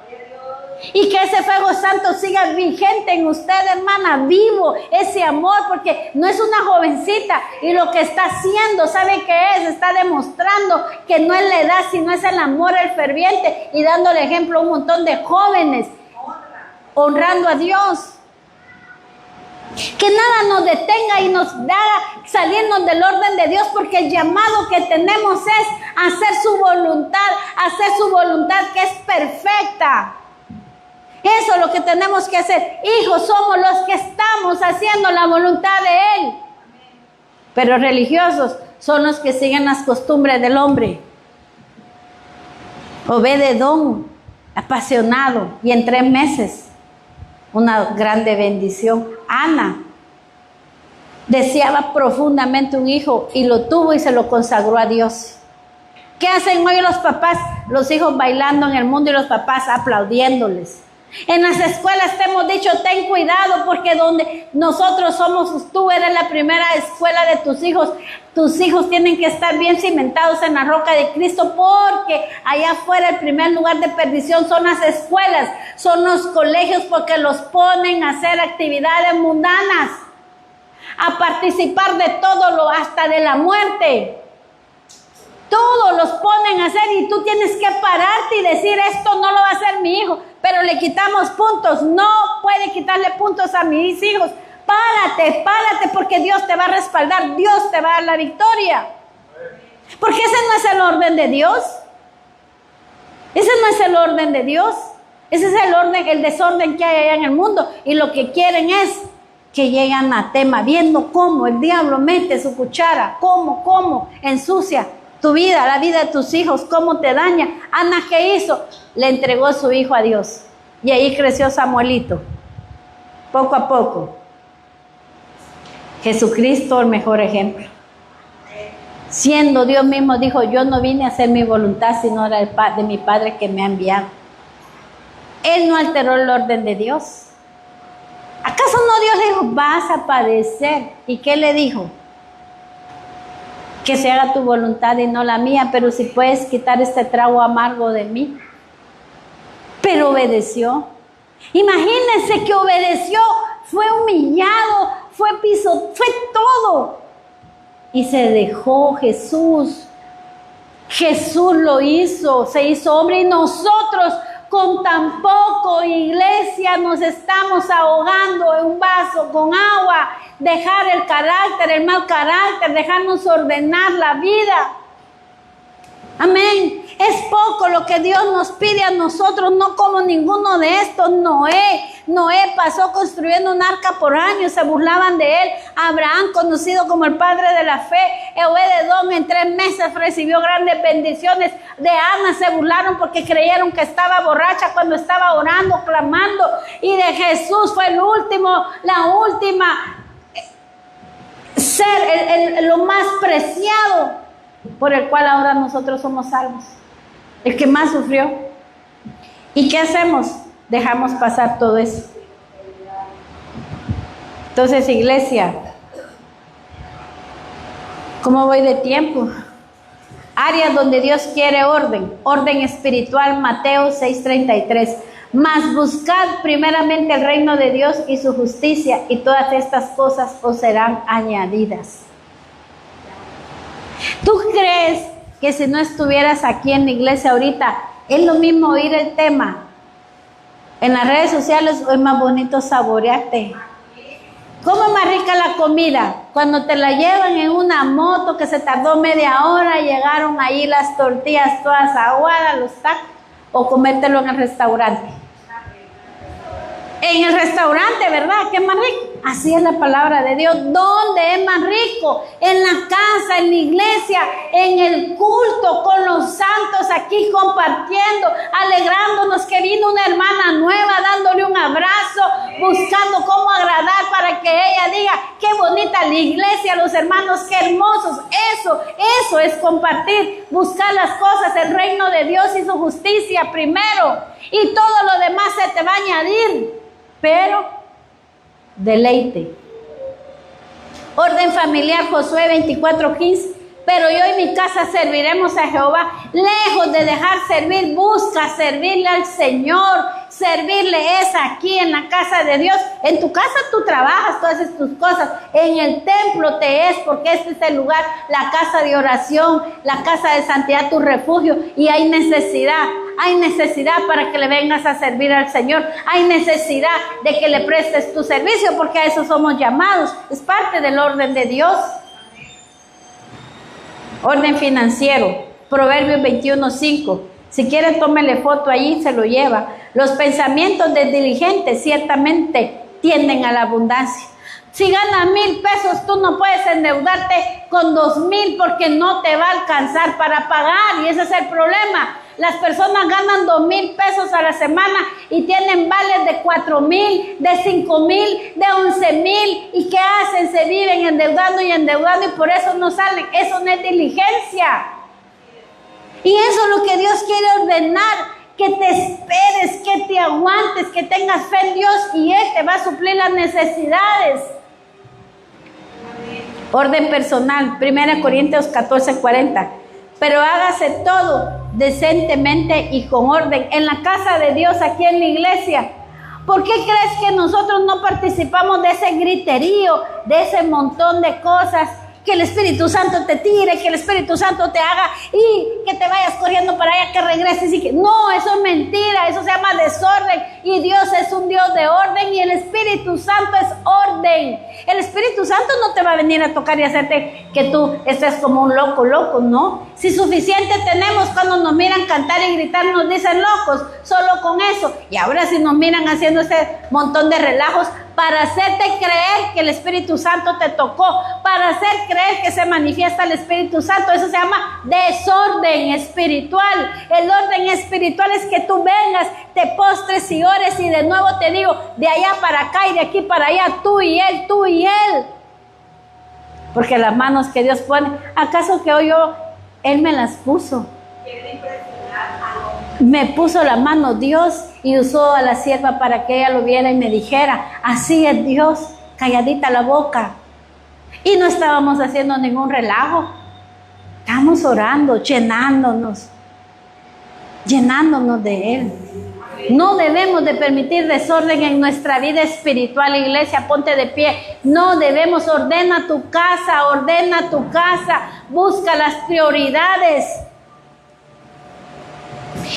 Y que ese fuego santo siga vigente en usted, hermana, vivo, ese amor, porque no es una jovencita, y lo que está haciendo, ¿sabe qué es? Está demostrando que no es la edad, sino es el amor, el ferviente, y dándole ejemplo a un montón de jóvenes, honrando a Dios. Que nada nos detenga y nos haga salirnos del orden de Dios, porque el llamado que tenemos es hacer su voluntad que es perfecta. Eso es lo que tenemos que hacer. Hijos somos los que estamos haciendo la voluntad de Él. Pero religiosos son los que siguen las costumbres del hombre. Obed-Edom, apasionado, y en 3 meses, una grande bendición. Ana deseaba profundamente un hijo y lo tuvo y se lo consagró a Dios. ¿Qué hacen hoy los papás? Los hijos bailando en el mundo y los papás aplaudiéndoles. En las escuelas te hemos dicho, ten cuidado porque donde nosotros somos, tú eres la primera escuela de tus hijos tienen que estar bien cimentados en la roca de Cristo, porque allá afuera el primer lugar de perdición son las escuelas, son los colegios, porque los ponen a hacer actividades mundanas, a participar de todo lo hasta de la muerte. Todos los ponen a hacer y tú tienes que pararte y decir, esto no lo va a hacer mi hijo, pero le quitamos puntos. No puede quitarle puntos a mis hijos. Párate, porque Dios te va a respaldar, Dios te va a dar la victoria. Porque ese no es el orden de Dios. Ese no es el orden de Dios. Ese es el orden, el desorden que hay allá en el mundo. Y lo que quieren es que llegue anatema, viendo cómo el diablo mete su cuchara, cómo ensucia tu vida, la vida de tus hijos, cómo te daña. Ana, ¿qué hizo? Le entregó su hijo a Dios. Y ahí creció Samuelito. Poco a poco. Jesucristo, el mejor ejemplo. Siendo Dios mismo, dijo, yo no vine a hacer mi voluntad, sino la de mi Padre que me ha enviado. Él no alteró el orden de Dios. ¿Acaso no Dios le dijo, vas a padecer? ¿Y qué le dijo? Que se haga tu voluntad y no la mía, pero si puedes quitar este trago amargo de mí. Pero obedeció. Imagínense que obedeció, fue humillado, fue todo. Y se dejó Jesús. Jesús lo hizo, se hizo hombre, y nosotros con tan poco, iglesia, nos estamos ahogando en un vaso con agua. Dejar el carácter, el mal carácter, dejarnos ordenar la vida. Amén. Es poco lo que Dios nos pide a nosotros, no como ninguno de estos. Noé pasó construyendo un arca por años, se burlaban de él. Abraham, conocido como el padre de la fe. Obed-edom en 3 meses recibió grandes bendiciones. De Ana se burlaron porque creyeron que estaba borracha cuando estaba orando, clamando. Y de Jesús fue el último, la última ser, lo más preciado, por el cual ahora nosotros somos salvos. El que más sufrió. ¿Y qué hacemos? Dejamos pasar todo eso. Entonces, iglesia, ¿cómo voy de tiempo? Áreas donde Dios quiere orden espiritual, Mateo 6:33. Mas buscad primeramente el reino de Dios y su justicia, y todas estas cosas os serán añadidas. ¿Tú crees que si no estuvieras aquí en la iglesia ahorita, es lo mismo oír el tema en las redes sociales o es más bonito saborearte? ¿Cómo es más rica la comida? Cuando te la llevan en una moto que se tardó media hora, llegaron ahí las tortillas todas aguadas, los tacos, o comértelo en el restaurante. En el restaurante, ¿verdad? ¿Qué es más rico? Así es la palabra de Dios. ¿Dónde es más rico? En la casa, en la iglesia, en el culto, con los santos aquí compartiendo, alegrándonos que vino una hermana nueva, dándole un abrazo, buscando cómo agradar para que ella diga, qué bonita la iglesia, los hermanos, qué hermosos. Eso es compartir, buscar las cosas, el reino de Dios y su justicia primero. Y todo lo demás se te va a añadir. Pero deleite. Orden familiar, Josué 24:15. Pero yo y mi casa serviremos a Jehová. Lejos de dejar servir, busca servirle al Señor. Servirle es aquí en la casa de Dios. En tu casa tú trabajas, tú haces tus cosas. En el templo te es, porque este es el lugar, la casa de oración, la casa de santidad, tu refugio. Y hay necesidad para que le vengas a servir al Señor. Hay necesidad de que le prestes tu servicio, porque a eso somos llamados. Es parte del orden de Dios. Orden financiero, Proverbios 21:5. Si quiere, tómele foto allí, se lo lleva. Los pensamientos del diligente ciertamente tienden a la abundancia. Si ganas 1,000 pesos, tú no puedes endeudarte con 2,000 porque no te va a alcanzar para pagar, y ese es el problema. Las personas ganan 2,000 pesos a la semana y tienen vales de 4,000, de 5,000, de 11,000. ¿Y qué hacen? Se viven endeudando y por eso no salen. Eso no es diligencia. Y eso es lo que Dios quiere ordenar, que te esperes, que te aguantes, que tengas fe en Dios y Él te va a suplir las necesidades. Orden personal, 1 Corintios 14:40. Pero hágase todo decentemente y con orden en la casa de Dios, aquí en la iglesia. ¿Por qué crees que nosotros no participamos de ese griterío, de ese montón de cosas? Que el Espíritu Santo te tire, que el Espíritu Santo te haga y que te vayas corriendo para allá, que regreses y que... No, eso es mentira, eso se llama desorden y Dios es un Dios de orden y el Espíritu Santo es orden. El Espíritu Santo no te va a venir a tocar y hacerte que tú estés como un loco, ¿no? Si suficiente tenemos cuando nos miran cantar y gritar, nos dicen locos, solo con eso. Y ahora si nos miran haciendo ese montón de relajos, para hacerte creer que el Espíritu Santo te tocó, para hacer creer que se manifiesta el Espíritu Santo, eso se llama desorden espiritual. El orden espiritual es que tú vengas, te postres y ores y de nuevo te digo, de allá para acá y de aquí para allá, tú y Él, tú y Él. Porque las manos que Dios pone, ¿acaso que hoy Él me las puso? Me puso la mano Dios y usó a la sierva para que ella lo viera y me dijera, así es Dios, calladita la boca. Y no estábamos haciendo ningún relajo, estábamos orando, llenándonos de Él. No debemos de permitir desorden en nuestra vida espiritual, iglesia, ponte de pie. No debemos, ordena tu casa, busca las prioridades.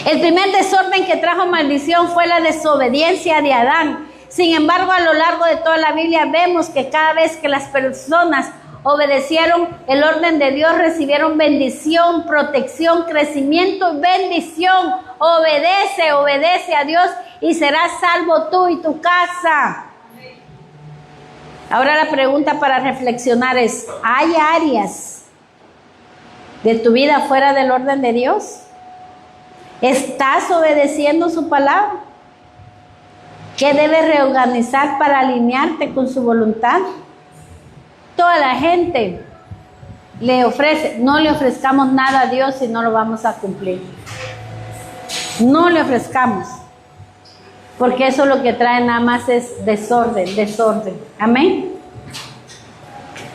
El primer desorden que trajo maldición fue la desobediencia de Adán. Sin embargo, a lo largo de toda la Biblia vemos que cada vez que las personas obedecieron el orden de Dios, recibieron bendición, protección, crecimiento y bendición. Obedece a Dios y serás salvo tú y tu casa. Ahora la pregunta para reflexionar es, ¿hay áreas de tu vida fuera del orden de Dios? ¿Estás obedeciendo su palabra? ¿Qué debes reorganizar para alinearte con su voluntad? Toda la gente le ofrece, no le ofrezcamos nada a Dios si no lo vamos a cumplir. No le ofrezcamos, porque eso lo que trae nada más es desorden. Amén.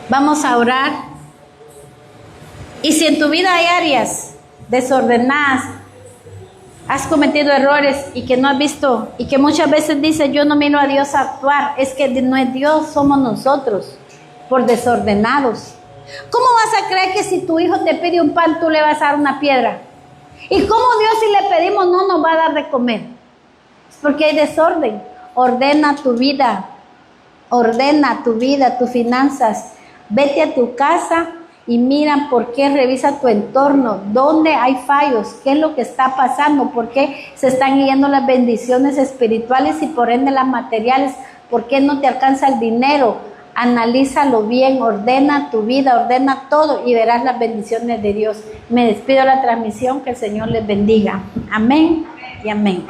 Vamos a orar. Y si en tu vida hay áreas desordenadas, has cometido errores y que no has visto, y que muchas veces dices, yo no miro a Dios actuar, es que no es Dios, somos nosotros, por desordenados. ¿Cómo vas a creer que si tu hijo te pide un pan, tú le vas a dar una piedra? ¿Y cómo Dios, si le pedimos, no nos va a dar de comer? Es porque hay desorden. Ordena tu vida, tus finanzas. Vete a tu casa y mira por qué, revisa tu entorno, dónde hay fallos, qué es lo que está pasando, por qué se están yendo las bendiciones espirituales y por ende las materiales, por qué no te alcanza el dinero. Analízalo bien, ordena tu vida, ordena todo y verás las bendiciones de Dios. Me despido de la transmisión, que el Señor les bendiga. Amén y amén.